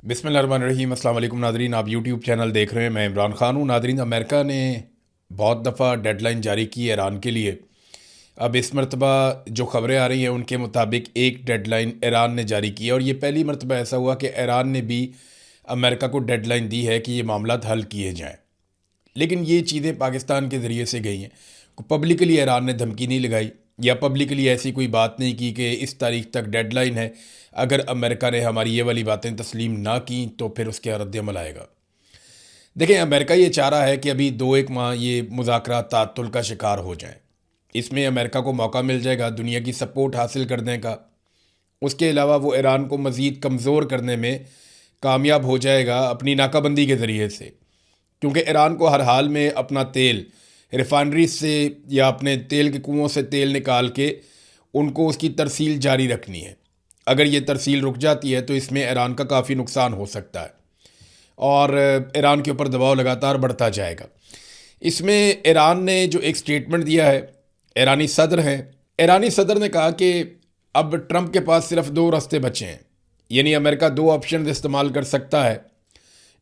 बिस्मिल्लाहिर्रहमानिर्रहीम। अस्सलाम वालेकुम नादरीन, आप यूट्यूब चैनल देख रहे हैं। मैं इमरान खान हूँ। नादरीन, अमेरिका ने बहुत दफ़ा डेडलाइन जारी की है ईरान के लिए। अब इस मरतबा जो ख़बरें आ रही हैं उनके मुताबिक एक डेडलाइन ईरान ने जारी की है, और ये पहली मरतबा ऐसा हुआ कि ईरान ने भी अमेरिका को डेडलाइन दी है कि ये मामला हल किए जाएँ। लेकिन ये चीज़ें पाकिस्तान के ज़रिए से गई हैं। पब्लिकली ईरान ने धमकी नहीं लगाई या पब्लिकली ऐसी कोई बात नहीं की कि इस तारीख तक डेडलाइन है, अगर अमेरिका ने हमारी ये वाली बातें तस्लीम ना की तो फिर उसके रद्द-ए-अमल आएगा। देखें, अमेरिका ये चाह रहा है कि अभी 2-1 माह ये मुज़ाकरात ताअत्तुल का शिकार हो जाएं। इसमें अमेरिका को मौका मिल जाएगा दुनिया की सपोर्ट हासिल करने का। उसके अलावा वो ईरान को मज़ीद कमज़ोर करने में कामयाब हो जाएगा अपनी नाकाबंदी के ज़रिए से, क्योंकि ईरान को हर हाल में अपना तेल रिफाइनरी से या अपने तेल के कुओं से तेल निकाल के उनको उसकी तरसील जारी रखनी है। अगर ये तरसील रुक जाती है तो इसमें ईरान का काफ़ी नुकसान हो सकता है और ईरान के ऊपर दबाव लगातार बढ़ता जाएगा। इसमें ईरान ने जो एक स्टेटमेंट दिया है, ईरानी सदर ने कहा कि अब ट्रंप के पास सिर्फ 2 रास्ते बचे हैं, यानी अमेरिका 2 ऑप्शन इस्तेमाल कर सकता है।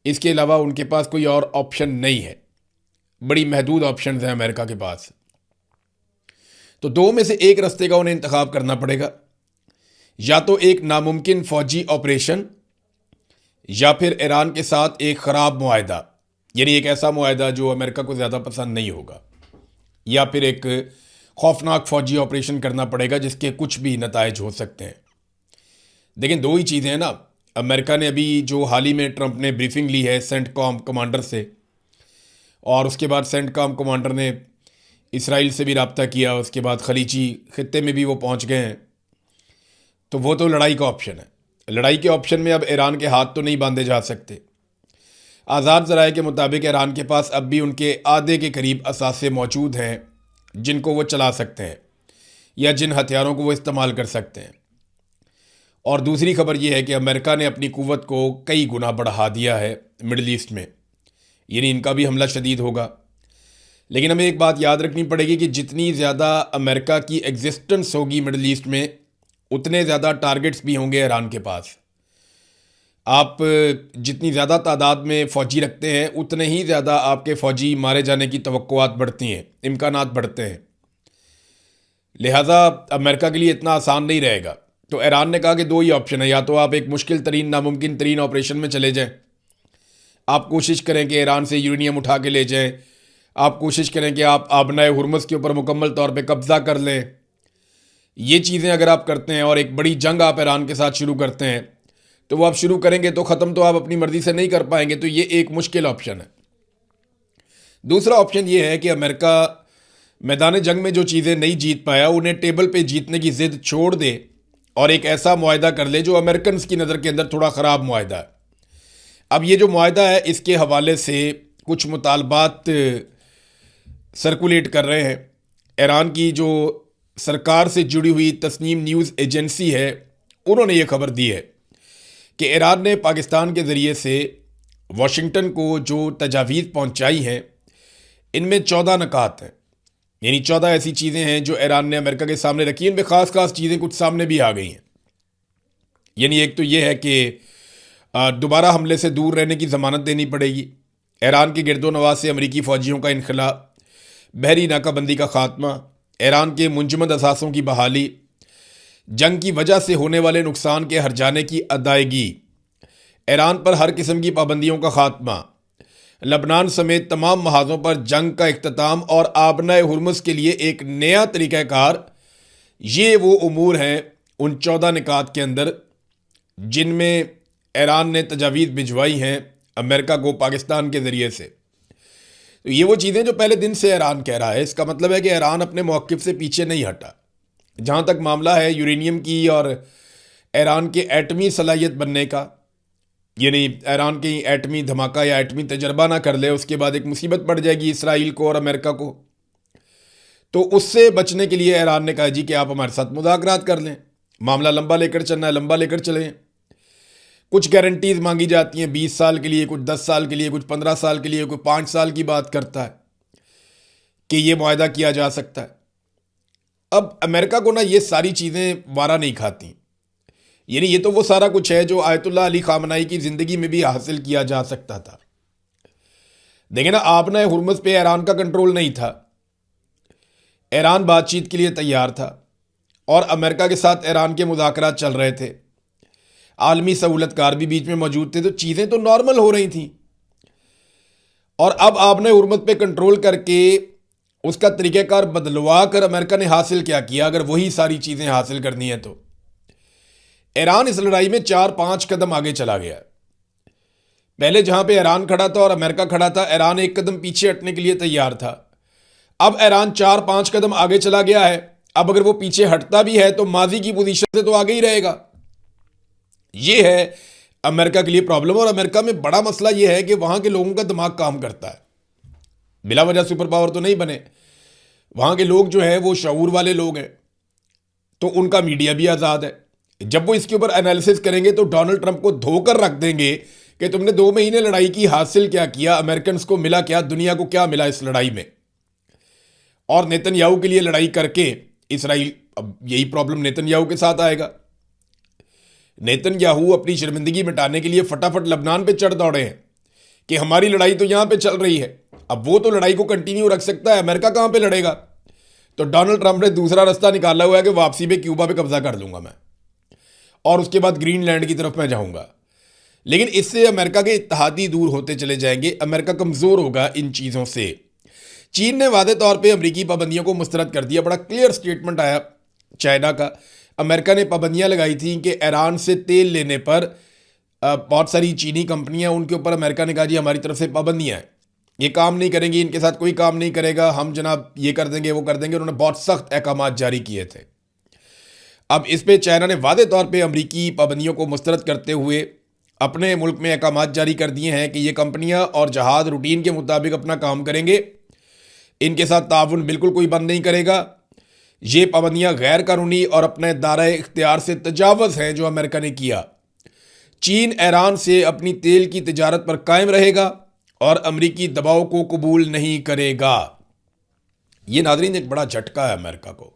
इसके अलावा उनके पास कोई और ऑप्शन नहीं है। बड़ी महदूद ऑप्शन हैं अमेरिका के पास। तो 2 में से एक रास्ते का उन्हें इंतखाब करना पड़ेगा, या तो एक नामुमकिन फौजी ऑपरेशन या फिर ईरान के साथ एक ख़राब मुआहदा, यानी एक ऐसा मुआहदा जो अमेरिका को ज़्यादा पसंद नहीं होगा, या फिर एक खौफनाक फौजी ऑपरेशन करना पड़ेगा जिसके कुछ भी नताइज हो सकते हैं। लेकिन 2 ही चीज़ें हैं ना। अमेरिका ने अभी जो हाल ही में ट्रंप ने ब्रीफिंग ली है सेंटकॉम कमांडर से, और उसके बाद सेंटकॉम कमांडर ने इसराइल से भी रब्ता किया, उसके बाद खलीजी ख़ित्ते में भी वो पहुंच गए हैं। तो वो तो लड़ाई का ऑप्शन है। लड़ाई के ऑप्शन में अब ईरान के हाथ तो नहीं बांधे जा सकते। आज़ाद ज़राए के मुताबिक ईरान के पास अब भी उनके आधे के करीब असासे मौजूद हैं जिनको वो चला सकते हैं या जिन हथियारों को वो इस्तेमाल कर सकते हैं। और दूसरी खबर ये है कि अमेरिका ने अपनी कुव्वत को कई गुना बढ़ा दिया है मिडल ईस्ट में, यानी इनका भी हमला शदीद होगा। लेकिन हमें एक बात याद रखनी पड़ेगी कि जितनी ज़्यादा अमेरिका की एग्जिस्टेंस होगी मिडल ईस्ट में, उतने ज़्यादा टारगेट्स भी होंगे ईरान के पास। आप जितनी ज़्यादा तादाद में फ़ौजी रखते हैं उतने ही ज़्यादा आपके फ़ौजी मारे जाने की तवक्कुआत बढ़ती हैं, इम्कानात बढ़ते हैं। लिहाजा अमेरिका के लिए इतना आसान नहीं रहेगा। तो ईरान ने कहा कि 2 ही ऑप्शन है, या तो आप एक मुश्किल तरीन नामुमकिन तरीन ऑपरेशन में चले जाएं, आप कोशिश करें कि ईरान से यूरेनियम उठा के ले जाएं, आप कोशिश करें कि आप आबनाए हुर्मुज़ के ऊपर मुकम्मल तौर पे कब्ज़ा कर लें। ये चीज़ें अगर आप करते हैं और एक बड़ी जंग आप ईरान के साथ शुरू करते हैं, तो वो आप शुरू करेंगे तो ख़त्म तो आप अपनी मर्ज़ी से नहीं कर पाएंगे। तो ये एक मुश्किल ऑप्शन है। दूसरा ऑप्शन ये है कि अमेरिका मैदान जंग में जो चीज़ें नहीं जीत पाया उन्हें टेबल पे जीतने की ज़िद छोड़ दे और एक ऐसा मुआहदा कर ले जो अमेरिकन की नज़र के अंदर थोड़ा ख़राब मुआहदा है। अब ये जो मुआहदा है इसके हवाले से कुछ मुतालबात सर्कुलेट कर रहे हैं। ईरान की जो सरकार से जुड़ी हुई तस्नीम न्यूज़ एजेंसी है, उन्होंने ये खबर दी है कि ईरान ने पाकिस्तान के ज़रिए से वाशिंगटन को जो तजावीज़ पहुंचाई हैं इनमें 14 नकात हैं, यानी 14 ऐसी चीज़ें हैं जो ईरान ने अमेरिका के सामने रखी। इनमें ख़ास चीज़ें कुछ सामने भी आ गई हैं। यानी एक तो ये है कि दोबारा हमले से दूर रहने की ज़मानत देनी पड़ेगी, ईरान के गिरदोनवाज से अमरीकी फ़ौजियों का इनखला, बहरी नाकाबंदी का ख़ात्मा, ईरान के मुंजमद असासों की बहाली, जंग की वजह से होने वाले नुकसान के हर्जाने की अदायगी, ईरान पर हर किस्म की पाबंदियों का ख़ात्मा, लबनान समेत तमाम महाज़ों पर जंग का इख्तिताम और आबनाए हुर्मुज़ के लिए एक नया तरीक़ाकार। ये वो उमूर हैं उन 14 निकात के अंदर जिनमें ईरान ने तजावीज़ भिजवाई हैं अमेरिका को पाकिस्तान के ज़रिए से। तो ये वो चीज़ें जो पहले दिन से ईरान कह रहा है। इसका मतलब है कि ईरान अपने मौक़िफ़ से पीछे नहीं हटा। जहाँ तक मामला है यूरेनियम की और ईरान के एटमी सलाहियत बनने का, यानी ईरान की एटमी धमाका या एटमी तजर्बा ना कर ले, उसके बाद एक मुसीबत पड़ जाएगी इसराइल को और अमेरिका को। तो उससे बचने के लिए ईरान ने कहा जी कि आप हमारे साथ मुज़ाकरात कर लें, मामला लंबा लेकर चलना है, लंबा लेकर चलें। कुछ गारंटीज़ मांगी जाती हैं 20 साल के लिए, कुछ 10 साल के लिए, कुछ 15 साल के लिए, कोई 5 साल की बात करता है कि ये मुआहदा किया जा सकता है। अब अमेरिका को ना ये सारी चीज़ें वारा नहीं खाती। यानी ये तो वो सारा कुछ है जो आयतुल्लाह अली खामनाई की ज़िंदगी में भी हासिल किया जा सकता था। देखें ना, आपने हुर्मुज़ पे ईरान का कंट्रोल नहीं था, ईरान बातचीत के लिए तैयार था और अमेरिका के साथ ईरान के मुज़ाकरात चल रहे थे, आलमी सहूलतकार भी बीच में मौजूद थे, तो चीज़ें तो नॉर्मल हो रही थी। और अब आपने हुर्मुज़ पे कंट्रोल करके उसका तरीक़ाकार बदलवा कर अमेरिका ने हासिल क्या किया? अगर वही सारी चीज़ें हासिल करनी है तो ईरान इस लड़ाई में 4-5 कदम आगे चला गया है। पहले जहां पे ईरान खड़ा था और अमेरिका खड़ा था, ईरान एक कदम पीछे हटने के लिए तैयार था। अब ईरान 4-5 कदम आगे चला गया है। अब अगर वो पीछे हटता भी है तो माजी की पोजीशन से तो आगे ही रहेगा। ये है अमेरिका के लिए प्रॉब्लम। और अमेरिका में बड़ा मसला यह है कि वहां के लोगों का दिमाग काम करता है, बिला वजह सुपर पावर तो नहीं बने। वहां के लोग जो है वो शऊर वाले लोग हैं, तो उनका मीडिया भी आज़ाद है। जब वो इसके ऊपर एनालिसिस करेंगे तो डोनाल्ड ट्रंप को धोकर रख देंगे कि तुमने 2 महीने लड़ाई की, हासिल क्या किया, अमेरिकन को मिला क्या, दुनिया को क्या मिला इस लड़ाई में। और नेतन्याहू के लिए लड़ाई करके इसराइल, अब यही प्रॉब्लम नेतन्याहू के साथ आएगा। नेतन्याहू अपनी शर्मिंदगी मिटाने के लिए फटाफट लबनान पे चढ़ दौड़े हैं कि हमारी लड़ाई तो यहां पे चल रही है। अब वो तो लड़ाई को कंटिन्यू रख सकता है, अमेरिका कहां पे लड़ेगा? तो डोनाल्ड ट्रंप ने दूसरा रास्ता निकाला हुआ है कि वापसी पे क्यूबा पे कब्जा कर लूंगा मैं और उसके बाद ग्रीनलैंड की तरफ मैं जाऊंगा। लेकिन इससे अमेरिका के इत्तेहादी दूर होते चले जाएंगे, अमेरिका कमजोर होगा इन चीजों से। चीन ने वादे तौर पे अमेरिकी पाबंदियों को मुस्तरद कर दिया। बड़ा क्लियर स्टेटमेंट आया चाइना का। अमेरिका ने पाबंदियां लगाई थी कि ईरान से तेल लेने पर बहुत सारी चीनी कंपनियां, उनके ऊपर अमेरिका ने कहा जी हमारी तरफ से पाबंदियां हैं, ये काम नहीं करेंगी, इनके साथ कोई काम नहीं करेगा, हम जनाब ये कर देंगे वो कर देंगे। उन्होंने बहुत सख्त अहकाम जारी किए थे। अब इस पे चाइना ने वादे तौर पे अमेरिकी पाबंदियों को मुस्तरद करते हुए अपने मुल्क में अहकाम जारी कर दिए हैं कि ये कंपनियां और जहाज रूटीन के मुताबिक अपना काम करेंगे, इनके साथ ताउन बिल्कुल कोई बंद नहीं करेगा। ये पाबंदियां गैर कानूनी और अपने दायरे इख्तियार से तजावज़ हैं जो अमेरिका ने किया। चीन ईरान से अपनी तेल की तिजारत पर कायम रहेगा और अमेरिकी दबाव को कबूल नहीं करेगा। ये नाज़रीन एक बड़ा झटका है अमेरिका को,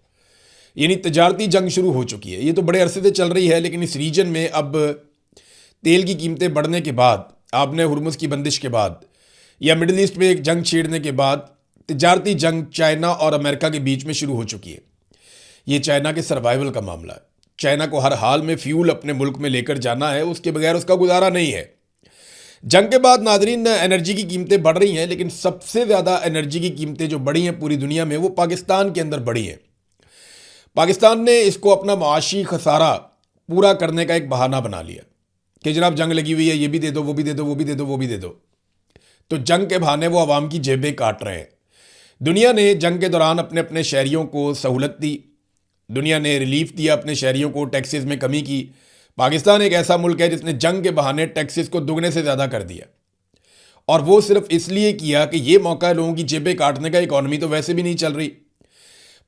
यानी तजारती जंग शुरू हो चुकी है। ये तो बड़े अरसे से चल रही है, लेकिन इस रीजन में अब तेल की कीमतें बढ़ने के बाद, आपने हुर्मुज़ की बंदिश के बाद या मिडिल ईस्ट में एक जंग छेड़ने के बाद तजारती जंग चाइना और अमेरिका के बीच में शुरू हो चुकी है। ये चाइना के सर्वाइवल का मामला है। चाइना को हर हाल में फ्यूल अपने मुल्क में लेकर जाना है, उसके बगैर उसका गुजारा नहीं है। जंग के बाद नाजरीन एनर्जी की कीमतें बढ़ रही हैं, लेकिन सबसे ज़्यादा एनर्जी की कीमतें जो बढ़ी हैं पूरी दुनिया में, वो पाकिस्तान के अंदर बढ़ी हैं। पाकिस्तान ने इसको अपना माशी खसारा पूरा करने का एक बहाना बना लिया कि जनाब जंग लगी हुई है, ये भी दे दो, वो भी दे दो, वो भी दे दो, वो भी दे दो। तो जंग के बहाने वो आवाम की जेबें काट रहे हैं। दुनिया ने जंग के दौरान अपने अपने शहरियों को सहूलत दी, दुनिया ने रिलीफ दिया अपने शहरियों को, टैक्सेस में कमी की। पाकिस्तान एक ऐसा मुल्क है जिसने जंग के बहाने टैक्सेस को दुगने से ज़्यादा कर दिया, और वो सिर्फ इसलिए किया कि ये मौका है लोगों की जेबें काटने का। इकॉनमी तो वैसे भी नहीं चल रही।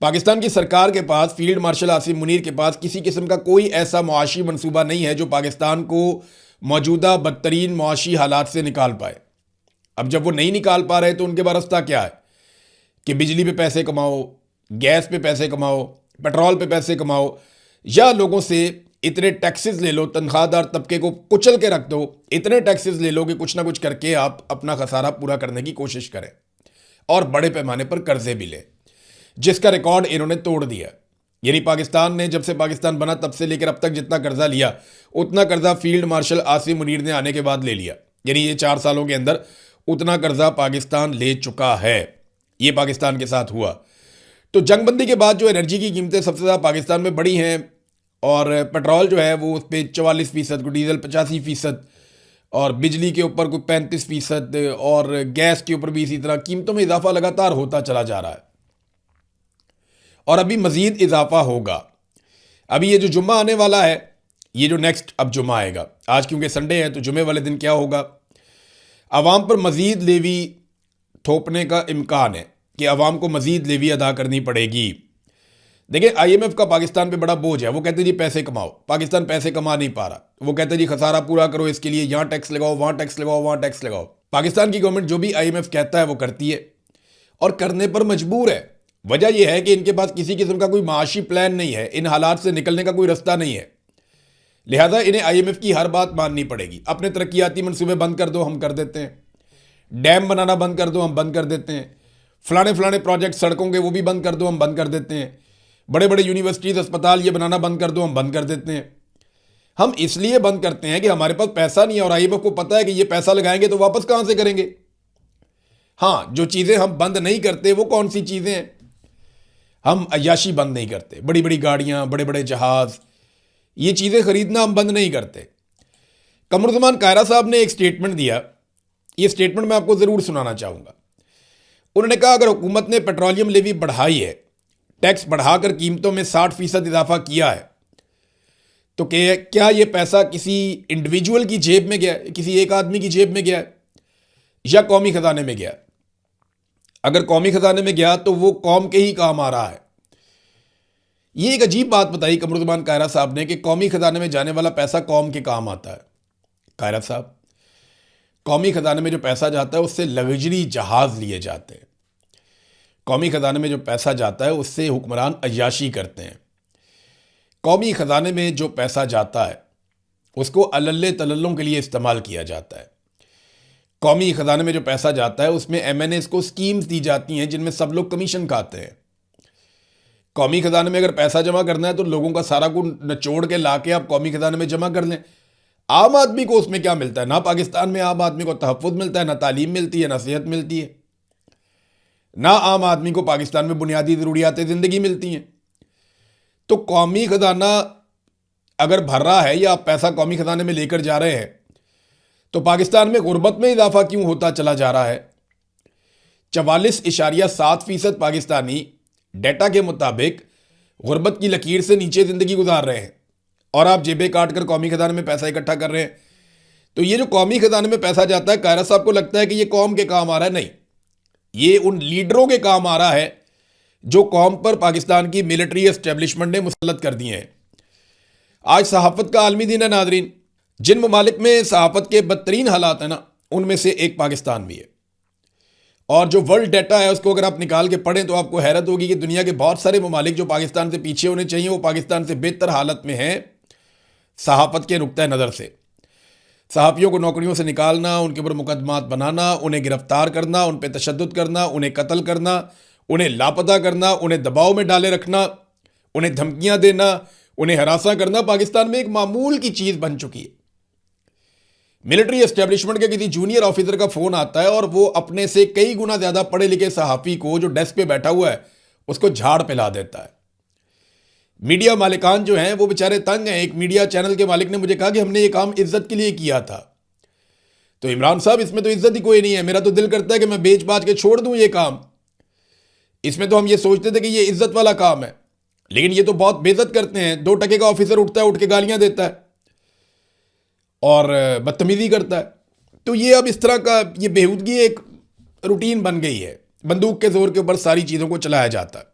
पाकिस्तान की सरकार के पास, फील्ड मार्शल आसिम मुनीर के पास किसी किस्म का कोई ऐसा मुआशी मनसूबा नहीं है जो पाकिस्तान को मौजूदा बदतरीन मुआशी हालात से निकाल पाए। अब जब वो नहीं निकाल पा रहे तो उनके पास रास्ता क्या है कि बिजली पे पैसे कमाओ, गैस पे पैसे कमाओ, पेट्रोल पे पैसे कमाओ, या लोगों से इतने टैक्सेस ले लो, तनख्वाहदार तबके को कुचल के रख दो, इतने टैक्सेस ले लो कि कुछ ना कुछ करके आप अपना खसारा पूरा करने की कोशिश करें और बड़े पैमाने पर कर्जे भी लें, जिसका रिकॉर्ड इन्होंने तोड़ दिया। यानी पाकिस्तान ने, जब से पाकिस्तान बना तब से लेकर अब तक जितना कर्जा लिया, उतना कर्जा फील्ड मार्शल आसिम मुनीर ने आने के बाद ले लिया। यानी ये 4 सालों के अंदर उतना कर्जा पाकिस्तान ले चुका है। ये पाकिस्तान के साथ हुआ। तो जंगबंदी के बाद जो एनर्जी की कीमतें सबसे ज़्यादा पाकिस्तान में बढ़ी हैं, और पेट्रोल जो है वो उस पर 44%, को डीजल 85%, और बिजली के ऊपर कोई 35%, और गैस के ऊपर भी इसी तरह कीमतों में इजाफा लगातार होता चला जा रहा है और अभी मजीद इजाफा होगा। अभी ये जो जुम्मा आने वाला है, ये जो नेक्स्ट अब जुम्मा आएगा, आज क्योंकि संडे है तो जुम्मे वाले दिन क्या होगा, आवाम पर मजीद लेवी थोपने का इम्कान है कि आवाम को मजीद लेवी अदा करनी पड़ेगी। देखिए IMF का पाकिस्तान पे बड़ा बोझ है। वो कहते जी पैसे कमाओ, पाकिस्तान पैसे कमा नहीं पा रहा। वो कहते जी खसारा पूरा करो, इसके लिए यहाँ टैक्स लगाओ, वहाँ टैक्स लगाओ, वहाँ टैक्स लगाओ। पाकिस्तान की गवर्नमेंट जो भी IMF कहता है वो करती है और करने पर मजबूर है। वजह यह है कि इनके पास किसी किस्म का कोई माशी प्लान नहीं है, इन हालात से निकलने का कोई रास्ता नहीं है। लिहाजा इन्हें आईएमएफ की हर बात माननी पड़ेगी। अपने तरक्याती मनसूबे बंद कर दो, हम कर देते हैं। डैम बनाना बंद कर दो, हम बंद कर देते हैं। फलाने फलाने प्रोजेक्ट सड़कों के वो भी बंद कर दो, हम बंद कर देते हैं। बड़े बड़े यूनिवर्सिटीज, अस्पताल ये बनाना बंद कर दो, हम बंद कर देते हैं। हम इसलिए बंद करते हैं कि हमारे पास पैसा नहीं है और आईएमएफ को पता है कि ये पैसा लगाएंगे तो वापस कहां से करेंगे। हाँ, जो चीजें हम बंद नहीं करते वो कौन सी चीजें हैं? हम अय्याशी बंद नहीं करते, बड़ी बड़ी गाड़ियां, बड़े बड़े जहाज, ये चीजें खरीदना हम बंद नहीं करते। कमरुज़्ज़मान कायरा साहब ने एक स्टेटमेंट दिया, ये स्टेटमेंट मैं आपको जरूर सुनाना चाहूंगा। उन्होंने कहा अगर हुकूमत ने पेट्रोलियम लेवी बढ़ाई है, टैक्स बढ़ाकर कीमतों में 60% इजाफा किया है, तो क्या यह पैसा किसी इंडिविजुअल की जेब में गया है, किसी एक आदमी की जेब में गया है, या कौमी खजाने में गया? अगर कौमी खजाने में गया तो वो कौम के ही काम आ रहा है। ये एक अजीब बात बताई कमरुज़्ज़मान कायरा साहब ने कि कौमी खजाने में जाने वाला पैसा कौम के काम आता है। कायरा साहब, कौमी खजाने में जो पैसा जाता है उससे लग्जरी जहाज लिए जाते हैं। कौमी खजाने में जो पैसा जाता है उससे हुक्मरान अय्याशी करते हैं। कौमी खजाने में जो पैसा जाता है उसको अल्ले तलल्लों के लिए इस्तेमाल किया जाता है। कौमी खजाने में जो पैसा जाता है उसमें एमएनएस को स्कीम्स दी जाती हैं जिनमें सब लोग कमीशन खाते हैं। कौमी खजाने में अगर पैसा जमा करना है तो लोगों का सारा कुछ निचोड़ के ला के आप कौमी खजाने में जमा कर लें। आम आदमी को उसमें क्या मिलता है? ना पाकिस्तान में आम आदमी को तहफ़्फ़ुज़ मिलता है, ना तालीम मिलती है, ना सेहत मिलती है, ना आम आदमी को पाकिस्तान में बुनियादी ज़रूरियात ज़िंदगी मिलती हैं। तो कौमी खजाना अगर भर रहा है या आप पैसा कौमी खजाने में लेकर जा रहे हैं तो पाकिस्तान में गुर्बत में इजाफा क्यों होता चला जा रहा है? 44.7% पाकिस्तानी डेटा के मुताबिक गुर्बत की लकीर से नीचे ज़िंदगी गुजार रहे हैं और आप जेबें काट कर कौमी खजाने में पैसा इकट्ठा कर रहे हैं। तो ये जो कौमी खजाने में पैसा जाता है, कायरा साहब को लगता है कि ये कौम के काम आ रहा है। नहीं, ये उन लीडरों के काम आ रहा है जो कौम पर पाकिस्तान की मिलिट्री एस्टेब्लिशमेंट ने मुसल्लत कर दिए हैं। आज सहाफ़त का आलमी दिन है नाज़रीन। जिन ममालिक में सहाफ़त के बदतरीन हालात हैं ना, उनमें से एक पाकिस्तान भी है। और जो वर्ल्ड डाटा है उसको अगर आप निकाल के पढ़ें तो आपको हैरत होगी कि दुनिया के बहुत सारे ममालिक जो पाकिस्तान से पीछे होने चाहिए वो पाकिस्तान से बेहतर हालत में हैं सहाफ़त के नुक्ता नज़र से। सहाफ़ियों को नौकरियों से निकालना, उनके ऊपर मुकदमात बनाना, उन्हें गिरफ्तार करना, उन पर तशद्दुद करना, उन्हें कत्ल करना, उन्हें लापता करना, उन्हें दबाव में डाले रखना, उन्हें धमकियाँ देना, उन्हें हरासा करना पाकिस्तान में एक मामूल की चीज़ बन चुकी है। मिलिट्री एस्टेब्लिशमेंट के किसी जूनियर ऑफिसर का फ़ोन आता है और वो अपने से कई गुना ज़्यादा पढ़े लिखे सहाफ़ी को जो डेस्क पे बैठा हुआ है उसको झाड़ पिला देता है। मीडिया मालिकान जो हैं वो बेचारे तंग हैं। एक मीडिया चैनल के मालिक ने मुझे कहा कि हमने ये काम इज्जत के लिए किया था। तो इमरान साहब, इसमें तो इज्जत ही कोई नहीं है। मेरा तो दिल करता है कि मैं बेच बाच के छोड़ दूं ये काम। इसमें तो हम ये सोचते थे कि ये इज्जत वाला काम है, लेकिन ये तो बहुत बेइज्जत करते हैं। 2 टके का ऑफिसर उठता है, उठ के गालियां देता है और बदतमीजी करता है। तो ये अब इस तरह का ये बेहूदगी एक रूटीन बन गई है। बंदूक के जोर के ऊपर सारी चीज़ों को चलाया जाता है।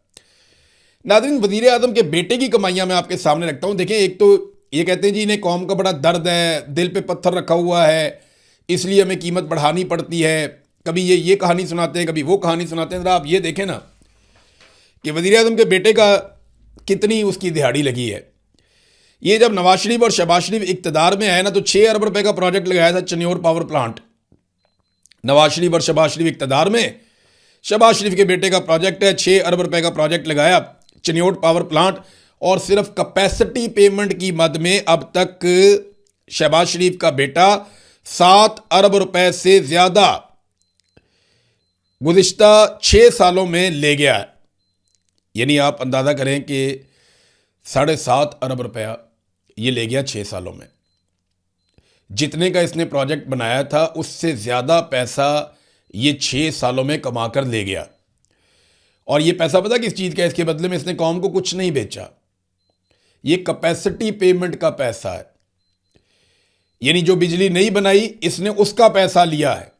नाज़रीन, वज़ीर आज़म के बेटे की कमाइयाँ मैं आपके सामने रखता हूँ। देखें, एक तो ये कहते हैं जी इन्हें कौम का बड़ा दर्द है, दिल पे पत्थर रखा हुआ है, इसलिए हमें कीमत बढ़ानी पड़ती है। कभी ये कहानी सुनाते हैं, कभी वो कहानी सुनाते हैं। ज़रा आप ये देखें ना कि वज़ीर आज़म के बेटे का कितनी उसकी दिहाड़ी लगी है। ये जब नवाज शरीफ और शहबाज शरीफ इक़्तिदार में आए ना तो 6 अरब रुपए का प्रोजेक्ट लगाया था चन्योर पावर प्लांट। नवाज शरीफ और शहबाज शरीफ इक़्तिदार में, शहबाज शरीफ के बेटे का प्रोजेक्ट है, 6 अरब रुपए का प्रोजेक्ट लगाया चन्योर पावर प्लांट, और सिर्फ कैपेसिटी पेमेंट की मद में अब तक शहबाज शरीफ का बेटा 7 अरब रुपए से ज्यादा गुज़िश्ता 6 सालों में ले गया है। यानी आप अंदाज़ा करें कि 7.5 अरब रुपया ये ले गया 6 सालों में। जितने का इसने प्रोजेक्ट बनाया था उससे ज़्यादा पैसा ये 6 सालों में कमा कर ले गया। और ये पैसा पता किस चीज़ का? इसके बदले में इसने कौम को कुछ नहीं बेचा। ये कैपेसिटी पेमेंट का पैसा है। यानी जो बिजली नहीं बनाई इसने उसका पैसा लिया है।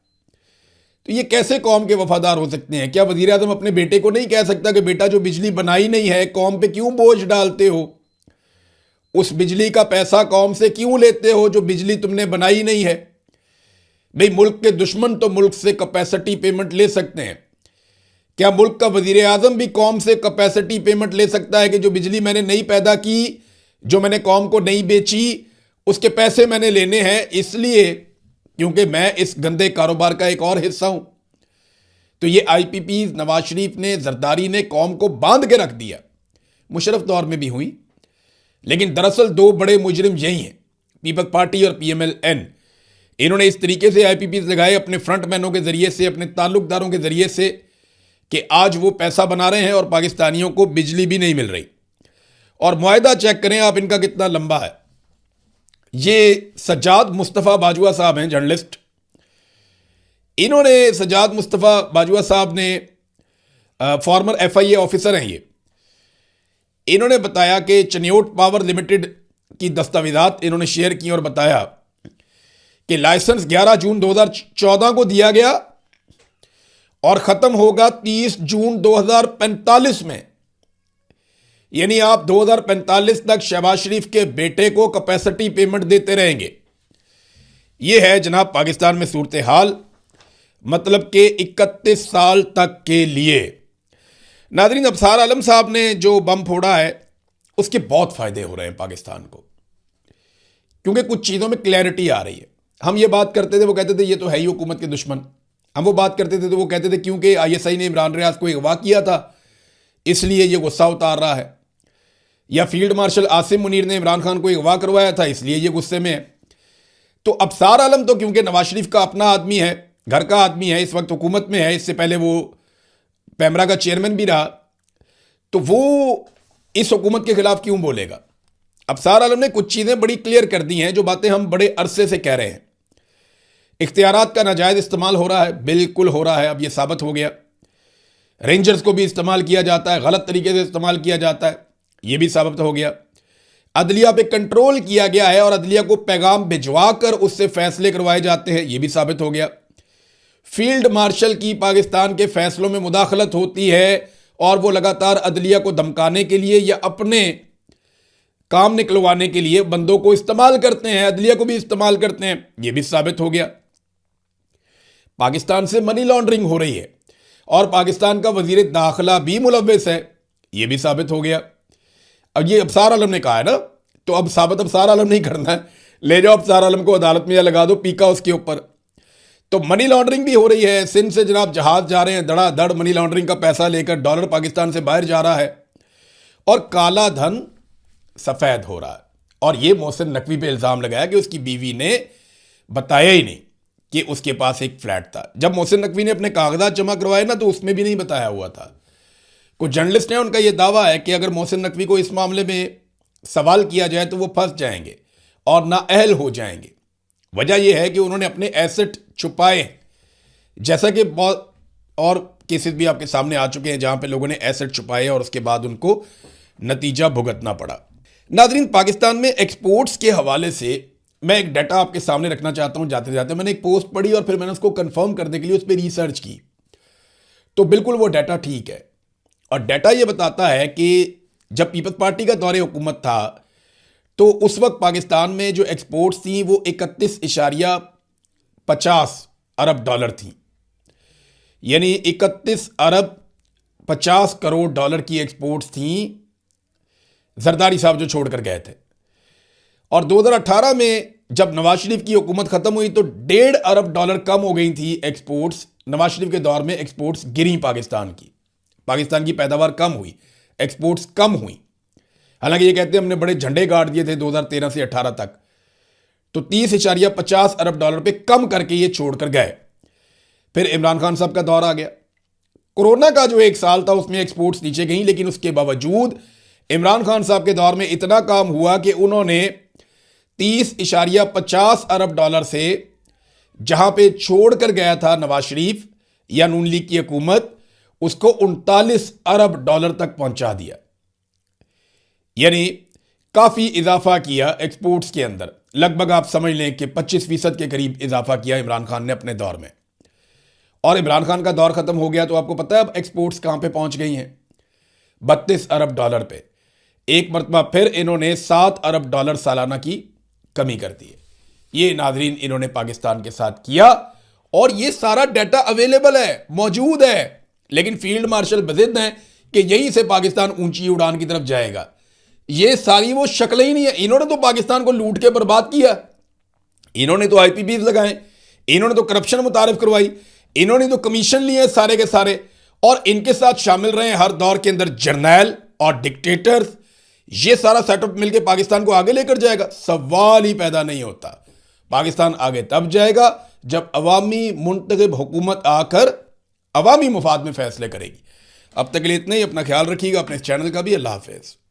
तो ये कैसे कौम के वफादार हो सकते हैं? क्या वज़ीर आज़म अपने बेटे को नहीं कह सकता कि बेटा जो बिजली बनाई नहीं है कौम पे क्यों बोझ डालते हो? उस बिजली का पैसा कौम से क्यों लेते हो जो बिजली तुमने बनाई नहीं है? भाई, मुल्क के दुश्मन तो मुल्क से कैपेसिटी पेमेंट ले सकते हैं। क्या मुल्क का वज़ीर आज़म भी कौम से कैपेसिटी पेमेंट ले सकता है कि जो बिजली मैंने नहीं पैदा की, जो मैंने कौम को नहीं बेची, उसके पैसे मैंने लेने हैं इसलिए क्योंकि मैं इस गंदे कारोबार का एक और हिस्सा हूं। तो ये आईपीपी नवाज शरीफ ने, जरदारी ने कौम को बांध के रख दिया। मुशर्रफ दौर में भी हुई, लेकिन दरअसल दो बड़े मुजरिम यही हैं, पीपल्स पार्टी और पीएमएल-एन। इन्होंने इस तरीके से आईपीपी लगाए अपने फ्रंटमैनों के जरिए से, अपने ताल्लुकदारों के जरिए से, कि आज वो पैसा बना रहे हैं और पाकिस्तानियों को बिजली भी नहीं मिल रही। और मुआहदा चेक करें आप इनका कितना लंबा है। ये सज्जाद मुस्तफ़ा बाजवा साहब हैं, जर्नलिस्ट। इन्होंने, सज्जाद मुस्तफ़ा बाजवा साहब ने, फॉर्मर एफआईए ऑफिसर हैं ये, इन्होंने बताया कि चनियोट पावर लिमिटेड की दस्तावेजात इन्होंने शेयर की और बताया कि लाइसेंस 11 जून 2014 को दिया गया और ख़त्म होगा 30 जून 2045 में। यानी आप 2045 तक शहबाज शरीफ के बेटे को कैपेसिटी पेमेंट देते रहेंगे। यह है जनाब पाकिस्तान में सूरत हाल, मतलब कि 31 साल तक के लिए। नाज़रीन, अबसार आलम साहब ने जो बम फोड़ा है उसके बहुत फ़ायदे हो रहे हैं पाकिस्तान को, क्योंकि कुछ चीज़ों में क्लैरिटी आ रही है। हम ये बात करते थे, वो कहते थे ये तो है ही हुकूमत के दुश्मन। हम वो बात करते थे तो वो कहते थे क्योंकि आईएसआई ने इमरान रियाज को अगवा किया था इसलिए ये गुस्सा उतार रहा है, या फील्ड मार्शल आसिम मुनीर ने इमरान खान को अगवा करवाया था इसलिए ये गुस्से में है। तो अबसार आलम तो क्योंकि नवाज शरीफ का अपना आदमी है, घर का आदमी है, इस वक्त हुकूमत में है, इससे पहले वो पैमरा का चेयरमैन भी रहा, तो वो इस हुकूमत के खिलाफ क्यों बोलेगा। अबसार आलम ने कुछ चीज़ें बड़ी क्लियर कर दी हैं, जो बातें हम बड़े अरसे से कह रहे हैं। इख्तियारात का नाजायज़ इस्तेमाल हो रहा है, बिल्कुल हो रहा है, अब ये साबित हो गया। रेंजर्स को भी इस्तेमाल किया जाता है, गलत तरीके से इस्तेमाल किया जाता है, ये भी साबित हो गया। अदलिया पे कंट्रोल किया गया है और अदलिया को पैगाम भिजवा कर उससे फैसले करवाए जाते हैं, ये भी साबित हो गया। फील्ड मार्शल की पाकिस्तान के फैसलों में मुदाखलत होती है और वो लगातार अदलिया को धमकाने के लिए या अपने काम निकलवाने के लिए बंदों को इस्तेमाल करते हैं, अदलिया को भी इस्तेमाल करते हैं, ये भी साबित हो गया। पाकिस्तान से मनी लॉन्ड्रिंग हो रही है और पाकिस्तान का वजीर दाखिला भी मुलव्वस है, ये भी साबित हो गया। अब ये अबसार आलम ने कहा है ना, तो अब साबित अबसार आलम नहीं करना है, ले जाओ अबसार आलम को अदालत में या लगा दो पीका उसके ऊपर। तो मनी लॉन्ड्रिंग भी हो रही है। सिंध से जनाब जहाज जा रहे हैं, धड़ाधड़ मनी लॉन्ड्रिंग का पैसा लेकर डॉलर पाकिस्तान से बाहर जा रहा है और काला धन सफ़ेद हो रहा है। और ये मोहसिन नकवी पे इल्ज़ाम लगाया कि उसकी बीवी ने बताया ही नहीं कि उसके पास एक फ्लैट था। जब मोहसिन नकवी ने अपने कागजात जमा करवाए ना, तो उसमें भी नहीं बताया हुआ था। कुछ जर्नलिस्ट हैं, उनका यह दावा है कि अगर मोहसिन नकवी को इस मामले में सवाल किया जाए तो वो फंस जाएंगे और नाअहल हो जाएंगे। वजह यह है कि उन्होंने अपने एसेट छुपाए, जैसा कि बहुत और केसेस भी आपके सामने आ चुके हैं जहां पे लोगों ने एसेट छुपाए और उसके बाद उनको नतीजा भुगतना पड़ा। नाज़रीन, पाकिस्तान में एक्सपोर्ट्स के हवाले से मैं एक डाटा आपके सामने रखना चाहता हूं। जाते जाते मैंने एक पोस्ट पढ़ी और फिर मैंने उसको कंफर्म करने के लिए उस पर रिसर्च की, तो बिल्कुल वो डाटा ठीक है। और डाटा ये बताता है कि जब पीपल्स पार्टी का दौरे हुकूमत था तो उस वक्त पाकिस्तान में जो एक्सपोर्ट्स थी वो 31.50 अरब डॉलर थी, यानी 31 अरब 50 करोड़ डॉलर की एक्सपोर्ट्स थी, जरदारी साहब जो छोड़कर गए थे। और 2018 में जब नवाज शरीफ की हुकूमत खत्म हुई तो 1.5 अरब डॉलर कम हो गई थी एक्सपोर्ट्स। नवाज शरीफ के दौर में एक्सपोर्ट्स गिरी, पाकिस्तान की पैदावार कम हुई, एक्सपोर्ट्स कम हुई। हालांकि ये कहते हैं हमने बड़े झंडे गाड़ दिए थे 2013 से 18 तक, तो 30.50 अरब डॉलर पे कम करके ये छोड़कर गए। फिर इमरान खान साहब का दौर आ गया। कोरोना का जो एक साल था उसमें एक्सपोर्ट्स नीचे गई, लेकिन उसके बावजूद इमरान खान साहब के दौर में इतना काम हुआ कि उन्होंने 30.50 अरब डॉलर से जहां पे छोड़कर गया था नवाज शरीफ या नून लीग की हुकूमत, उसको 39 अरब डॉलर तक पहुंचा दिया। यानी काफी इजाफा किया एक्सपोर्ट्स के अंदर। लगभग आप समझ लें कि 25% के करीब इजाफा किया इमरान खान ने अपने दौर में। और इमरान खान का दौर खत्म हो गया तो आपको पता है अब एक्सपोर्ट्स कहां पे पहुंच गई हैं? 32 अरब डॉलर पे। एक मरतबा फिर इन्होंने 7 अरब डॉलर सालाना की कमी कर दी है। ये नाजरीन इन्होंने पाकिस्तान के साथ किया और ये सारा डाटा अवेलेबल है, मौजूद है। लेकिन फील्ड मार्शल बज़िद हैं कि यहीं से पाकिस्तान ऊंची उड़ान की तरफ जाएगा। ये सारी वो शक्लें ही नहीं है। इन्होंने तो पाकिस्तान को लूट के बर्बाद किया, इन्होंने तो आईपीपीज लगाए, इन्होंने तो करप्शन मुतारिफ करवाई, इन्होंने तो कमीशन लिए सारे के सारे, और इनके साथ शामिल रहे हर दौर के अंदर जर्नैल और डिक्टेटर्स। ये सारा सेटअप मिलकर पाकिस्तान को आगे लेकर जाएगा? सवाल ही पैदा नहीं होता। पाकिस्तान आगे तब जाएगा जब अवामी मुंतखब हुकूमत आकर अवामी मुफाद में फैसले करेगी। अब तक के लिए इतना ही। अपना ख्याल रखिएगा, अपने इस चैनल का भी। अल्लाह हाफिज़।